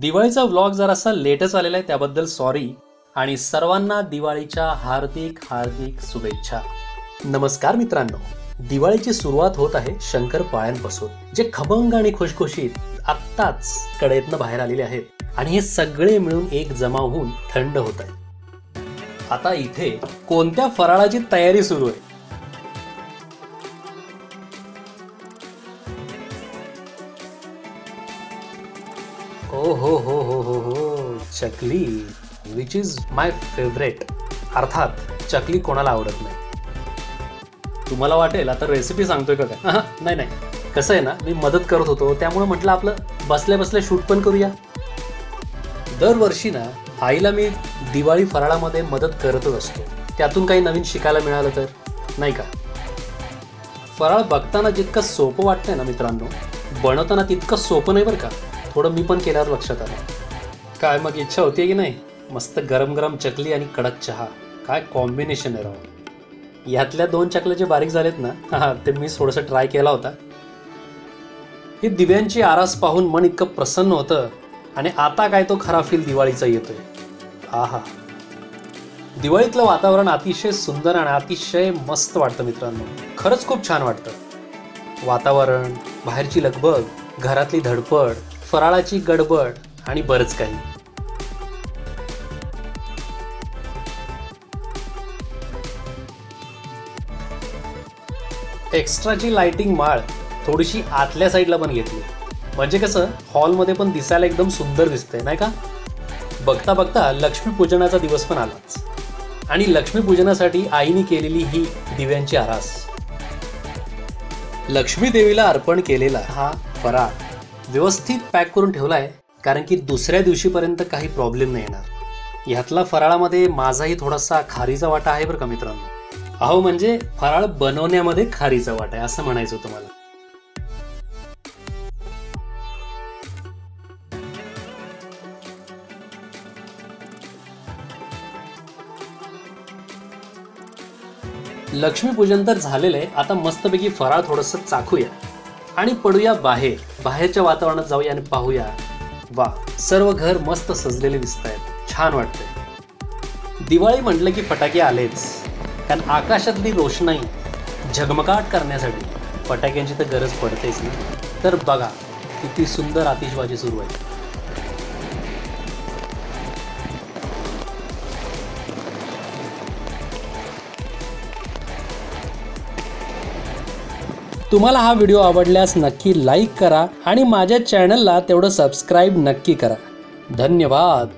दिवाळीचा व्लॉग जरासा लेटच आलेला आहे, त्याबद्दल सॉरी. आणि सर्वांना दिवाळीच्या हार्दिक हार्दिक शुभेच्छा. नमस्कार मित्रांनो, दिवाळीची सुरुवात होत आहे शंकरपाळ्यांपासून, जे खमंग आणि खुशखुशीत आत्ताच कढईतनं बाहेर आलेले आहेत आणि हे सगळे मिळून एक जमा होऊन थंड होत आहे. आता इथे कोणत्या फराळाची तयारी सुरू आहे? ओ हो हो हो हो हो, चकली, विच इज माय फेवरेट. अर्थात चकली कोणाला आवडत नाही. तुम्हाला वाटेल आता रेसिपी सांगतोय का काय? नाही नाही, कसं आहे ना, मी मदत करत होतो त्यामुळे म्हटलं आपलं बसल्या बसल्या शूट पण करूया. दरवर्षी ना आईला मी दिवाळी फराळामध्ये मदत करतच असतो. त्यातून काही नवीन शिकायला मिळालं तर नाही का. फराळ बघताना जितकं सोपं वाटतंय ना मित्रांनो, बनवताना तितकं सोपं नाही बरं का. थोडं मी पण केल्यावर लक्षात आलं. काय मग इच्छा होती की नाही, मस्त गरम गरम चकली आणि कडक चहा. काय कॉम्बिनेशन आहे राव. यातल्या 2 चकल्या जे बारीक झालेत ना, ते मी थोडंसं ट्राय केला होता. ही दिव्यांची आरास पाहून मन इतकं प्रसन्न होतं. आणि आता काय तो खरा फील दिवाळीचा येतोय. आहा, दिवाळीतलं वातावरण अतिशय सुंदर आणि अतिशय मस्त वाटतं मित्रांनो. खरंच खूप छान वाटतं. वातावरण, बाहेरची लगबग, घरातली धडपड, फराळाची गडबड आणि बरंच काही. एक्स्ट्राची लाइटिंग माळ थोडीशी आतल्या साईडला पण घेतली, म्हणजे कसं हॉलमध्ये पण दिसायला एकदम सुंदर दिसतंय नाही का. बघता बघता लक्ष्मीपूजनाचा दिवस पण आलाच. आणि लक्ष्मीपूजनासाठी आईने केलेली ही दिव्यांची आरास, लक्ष्मी देवीला अर्पण केलेला हा फराळ व्यवस्थित पॅक करून ठेवला आहे, कारण की दुसऱ्या दिवशीपर्यंत काही प्रॉब्लेम नाही येणार. ह्यातला फराळामध्ये माझाही थोडासा खारीचा वाटा आहे बरं का मित्रांनो. अहो म्हणजे फराळ बनवण्यामध्ये खारीचा वाटा आहे असं म्हणायचं तुम्हाला. लक्ष्मीपूजन तर झालेलं आहे. आता मस्तपैकी फराळ थोडंसं चाखूया आणि पडूया बाहेर. बाहेरच्या वातावरणात जाऊया आणि पाहूया. वा, सर्व घर मस्त सजलेले दिसत आहेत. छान वाटतंय. दिवाळी म्हटलं की फटाके आलेच, कारण आकाशातली रोषणाई झगमगाट करण्यासाठी फटाक्यांची तर गरज पडतेच ना. तर बघा किती सुंदर आतिषबाजी सुरू आहे. तुम्हाला हा व्हिडिओ आवडल्यास नक्की लाईक करा आणि माझ्या चॅनलला तेवढं सबस्क्राईब नक्की करा. धन्यवाद.